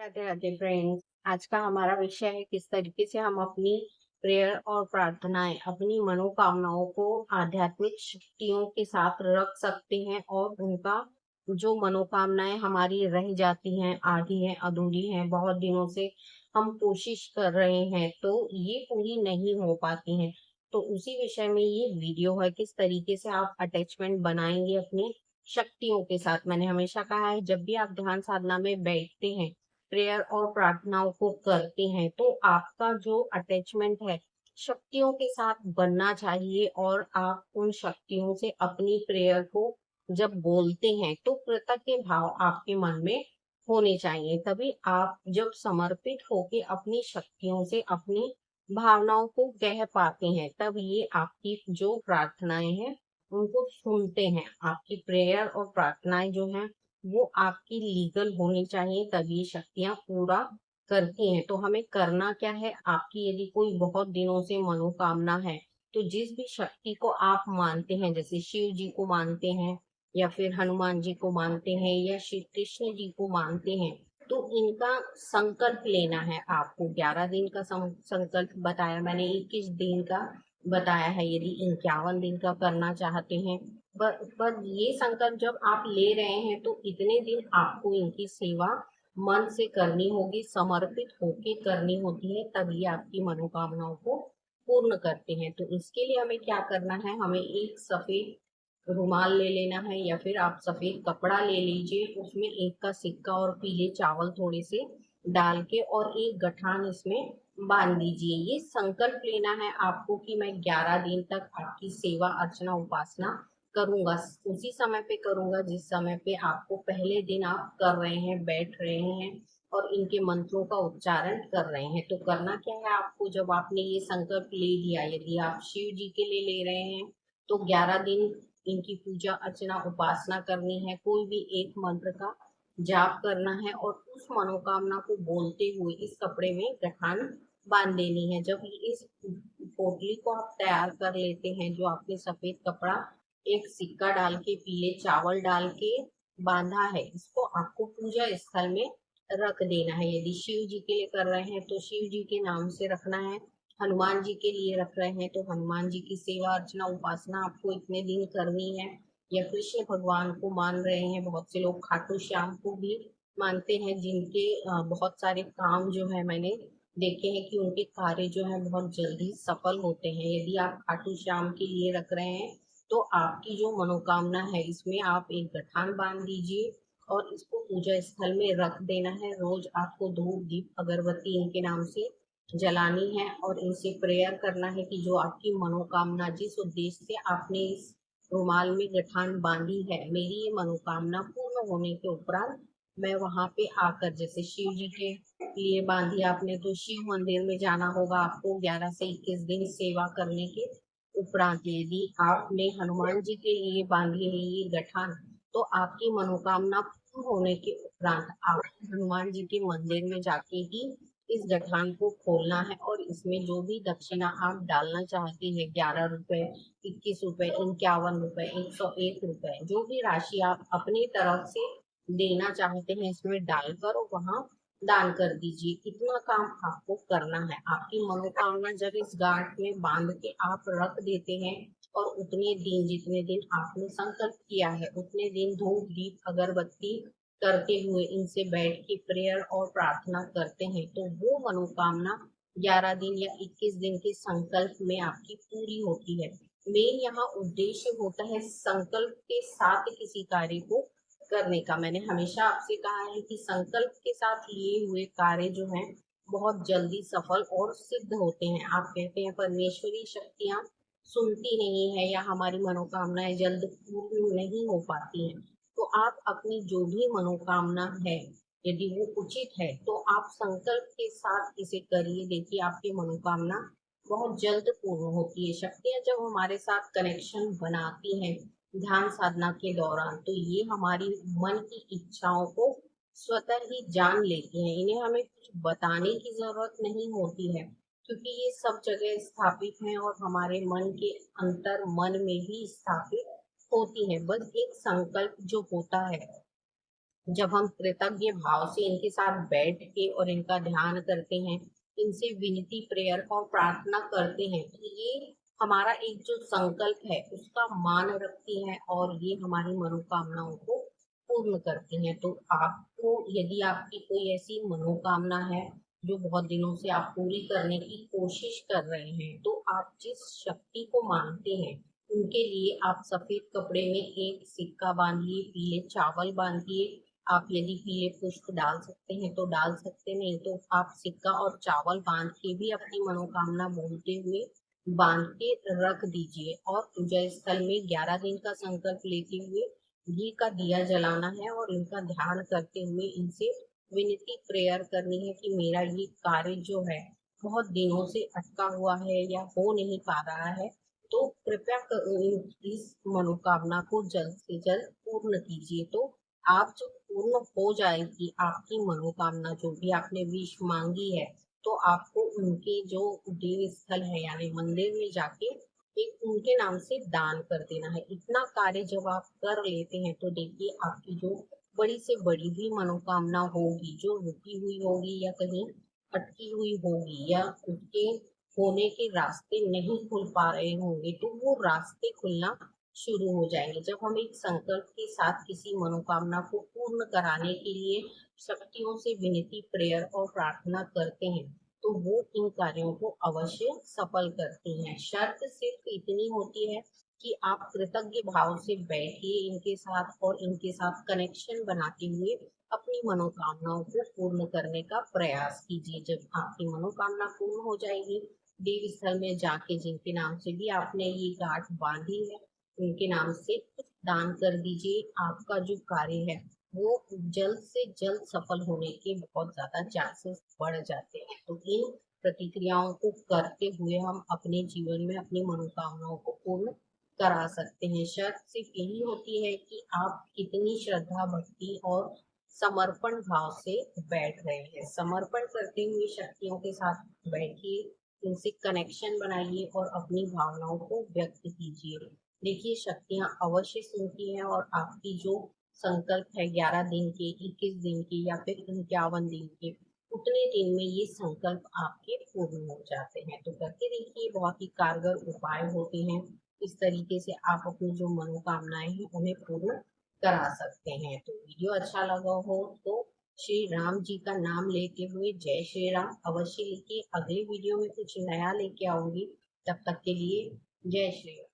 Radhe Radhe friends. आज का हमारा विषय है किस तरीके से हम अपनी प्रेयर और प्रार्थनाएं अपनी मनोकामनाओं को आध्यात्मिक शक्तियों के साथ रख सकते हैं और उनका जो मनोकामनाएं हमारी रह जाती हैं, आधी हैं, अधूरी हैं, बहुत दिनों से हम कोशिश कर रहे हैं तो ये पूरी नहीं हो पाती हैं। तो उसी विषय में ये वीडियो है, किस तरीके से आप अटैचमेंट बनाएंगे अपनी शक्तियों के साथ। मैंने हमेशा कहा है, जब भी आप ध्यान साधना में बैठते हैं, प्रेयर और प्रार्थनाओं को करते हैं, तो आपका जो अटैचमेंट है शक्तियों के साथ बनना चाहिए। और आप उन शक्तियों से अपनी प्रेयर को जब बोलते हैं तो कृतज्ञ भाव आपके मन में होने चाहिए। तभी आप जब समर्पित होके अपनी शक्तियों से अपनी भावनाओं को कह पाते हैं, तब ये आपकी जो प्रार्थनाएं हैं उनको सुनते हैं। आपकी प्रेयर और प्रार्थनाएं जो हैं वो आपकी लीगल होनी चाहिए, तभी ये शक्तियां पूरा करती हैं। तो हमें करना क्या है, आपकी यदि कोई बहुत दिनों से मनोकामना है, तो जिस भी शक्ति को आप मानते हैं, जैसे शिव जी को मानते हैं या फिर हनुमान जी को मानते हैं या श्री कृष्ण जी को मानते हैं, तो इनका संकल्प लेना है आपको। 11 दिन का संकल्प बताया मैंने, 21 दिन का बताया है, यदि 51 दिन का करना चाहते हैं। पर ये संकल्प जब आप ले रहे हैं तो इतने दिन आपको इनकी सेवा मन से करनी होगी, समर्पित होके करनी होती है, तभी आपकी मनोकामनाओं को पूर्ण करते हैं। तो इसके लिए हमें क्या करना है, हमें एक सफेद रुमाल ले लेना है या फिर आप सफेद कपड़ा ले लीजिए, उसमें एक का सिक्का और पीले चावल थोड़े से डाल के और एक गठान इसमें बांध दीजिए। ये संकल्प लेना है आपको कि मैं 11 दिन तक आपकी सेवा अर्चना उपासना करूंगा। उसी समय पे करूंगा जिस समय पे आपको पहले दिन आप कर रहे हैं, बैठ रहे हैं और इनके मंत्रों का उच्चारण कर रहे हैं। तो करना क्या है आपको, जब आपने ये संकल्प ले लिया, यदि आप शिव जी के लिए ले रहे हैं तो 11 दिन इनकी पूजा अर्चना उपासना करनी है, कोई भी एक मंत्र का जाप करना है और उस मनोकामना को बोलते हुए इस कपड़े में गठान बांध देनी है। जब इस पोटली को आप तैयार कर लेते हैं, जो आपने सफेद कपड़ा एक सिक्का डाल के पीले चावल डाल के बांधा है, इसको आपको पूजा स्थल में रख देना है। यदि शिव जी के लिए कर रहे हैं तो शिव जी के नाम से रखना है, हनुमान जी के लिए रख रहे हैं तो हनुमान जी की सेवा अर्चना उपासना आपको इतने दिन करनी है। या कृष्ण भगवान को मान रहे हैं, बहुत से लोग खाटू श्याम को भी मानते हैं, जिनके बहुत सारे काम जो है मैंने देखे हैं कि उनके कार्य जो है बहुत जल्दी सफल होते हैं। यदि आप खाटू श्याम के लिए रख रहे हैं तो आपकी जो मनोकामना है इसमें आप एक गठान बांध दीजिए और इसको पूजा स्थल में रख देना है। रोज आपको धूप दीप अगरबत्ती इनके नाम से जलानी है और इनसे प्रेयर करना है कि जो आपकी मनोकामना, जिस उद्देश्य से आपने इस रुमाल में गठान बांधी है, मेरी ये मनोकामना पूर्ण होने के उपरांत मैं वहां पे आकर, जैसे शिव जी के लिए बांधी आपने तो शिव मंदिर में जाना होगा आपको 11 से 21 दिन सेवा करने के उपरांत। यदि आपने हनुमान जी के लिए बांधी है ये गठान, तो आपकी मनोकामना पूर्ण होने के उपरांत आप हनुमान जी के मंदिर में जाके ही इस गठान को खोलना है और इसमें जो भी दक्षिणा आप डालना चाहते हैं, 11 रुपए, 21 रुपए, 51 रुपए, 101 रुपए, जो भी राशि आप अपनी तरफ से देना चाहते हैं इसमें डालकर और वहां दान कर दीजिए। इतना काम आपको करना है। आपकी मनोकामना जब इस गांठ में बांध के आप रख देते हैं और उतने दिन, जितने दिन आपने संकल्प किया है, उतने दिन धूप दीप अगरबत्ती करते हुए इनसे बैठ के प्रेयर और प्रार्थना करते हैं, तो वो मनोकामना 11 दिन या 21 दिन के संकल्प में आपकी पूरी होती है। मेन यहाँ उद्देश्य होता है संकल्प के साथ किसी कार्य को करने का। मैंने हमेशा आपसे कहा है कि संकल्प के साथ लिए हुए कार्य जो हैं बहुत जल्दी सफल और सिद्ध होते हैं। आप कहते हैं परमेश्वरी शक्तियां सुनती नहीं है या हमारी मनोकामनाएं जल्द पूर्ण नहीं हो पाती हैं, तो आप अपनी जो भी मनोकामना है, यदि वो उचित है, तो आप संकल्प के साथ इसे करिए। देखिए आपकी मनोकामना बहुत जल्द पूर्ण होती है। शक्तियां जब हमारे साथ कनेक्शन बनाती हैं ध्यान साधना के दौरान, तो ये हमारी मन की इच्छाओं को स्वतः ही जान लेती हैं। इन्हें हमें कुछ बताने की जरूरत नहीं होती है, क्योंकि ये सब जगह स्थापित हैं और हमारे मन के अंतर मन में भी स्थापित होती है। बस एक संकल्प जो होता है जब हम कृतज्ञ भाव से इनके साथ बैठ के और इनका ध्यान करते हैं, इनसे विनती प्रेयर और प्रार्थना करते हैं, तो ये हमारा एक जो संकल्प है उसका मान रखती है और ये हमारी मनोकामनाओं को पूर्ण करती हैं। तो आपको यदि आपकी कोई ऐसी मनोकामना है जो बहुत दिनों से आप पूरी करने की कोशिश कर रहे हैं, तो आप जिस शक्ति को मानते हैं उनके लिए आप सफेद कपड़े में एक सिक्का बांधिए, पीले चावल बांधिए। आप यदि पीले पुष्प डाल सकते हैं तो डाल सकते, नहीं तो आप सिक्का और चावल बांध के भी अपनी मनोकामना बोलते हुए बांध के रख दीजिए। और पूजा स्थल में 11 दिन का संकल्प लेते हुए घी का दिया जलाना है और इनका ध्यान करते हुए इनसे विनती प्रेयर करनी है कि मेरा ये कार्य जो है बहुत दिनों से अटका हुआ है या हो नहीं पा रहा है, तो कृपया इस मनोकामना को जल्द से जल्द पूर्ण कीजिए। तो आप जब पूर्ण हो जाएगी आपकी मनोकामना, जो भी आपने विश मांगी है, तो आपको उनके जो देव स्थल है यानी मंदिर में जाके एक उनके नाम से दान कर देना है। इतना कार्य जब आप कर लेते हैं तो देखिए आपकी जो बड़ी से बड़ी भी मनोकामना होगी, जो रुकी हुई होगी या कहीं अटकी हुई होगी या उसके होने के रास्ते नहीं खुल पा रहे होंगे, तो वो रास्ते खुलना शुरू हो जाएंगे। जब हम एक संकल्प के साथ किसी मनोकामना को पूर्ण कराने के लिए शक्तियों से विनती प्रेयर और प्रार्थना करते हैं, तो वो इन कार्यों को अवश्य सफल करती हैं। शर्त सिर्फ इतनी होती है कि आप कृतज्ञ भाव से बैठिए इनके साथ और इनके साथ कनेक्शन बनाते हुए अपनी मनोकामनाओं को पूर्ण करने का प्रयास कीजिए। जब आपकी मनोकामना पूर्ण हो जाएगी, देव स्थल में जाके जिनके नाम से भी आपने ये गांठ बांधी है उनके नाम से कुछ दान कर दीजिए। आपका जो कार्य है वो जल्द से जल्द सफल होने के बहुत ज्यादा चांसेस बढ़ जाते हैं। तो इन प्रतिक्रियाओं को करते हुए हम अपने जीवन में अपनी मनोकामनाओं को पूर्ण करा सकते हैं। शर्त सिर्फ यही होती है कि आप कितनी श्रद्धा भक्ति और समर्पण भाव से बैठ रहे हैं। समर्पण करते हुए शक्तियों के साथ बैठिए, इनसे कनेक्शन बनाइए और अपनी भावनाओं को व्यक्त कीजिए। देखिए शक्तियां अवश्य सुनती हैं और आपकी जो संकल्प है 11 दिन के, 21 दिन के या फिर 51 दिन के, उतने दिन में ये संकल्प आपके पूर्ण हो जाते हैं। तो करके देखिए, बहुत ही कारगर उपाय होते हैं। इस तरीके से आप अपनी जो मनोकामनाएं हैं उन्हें पूर्ण करा सकते हैं। तो वीडियो अच्छा लगा हो तो श्री राम जी का नाम लेते हुए जय श्री राम अवश्य लिखिए। अगले वीडियो में कुछ नया लेके आऊंगी, तब तक के लिए जय श्री राम।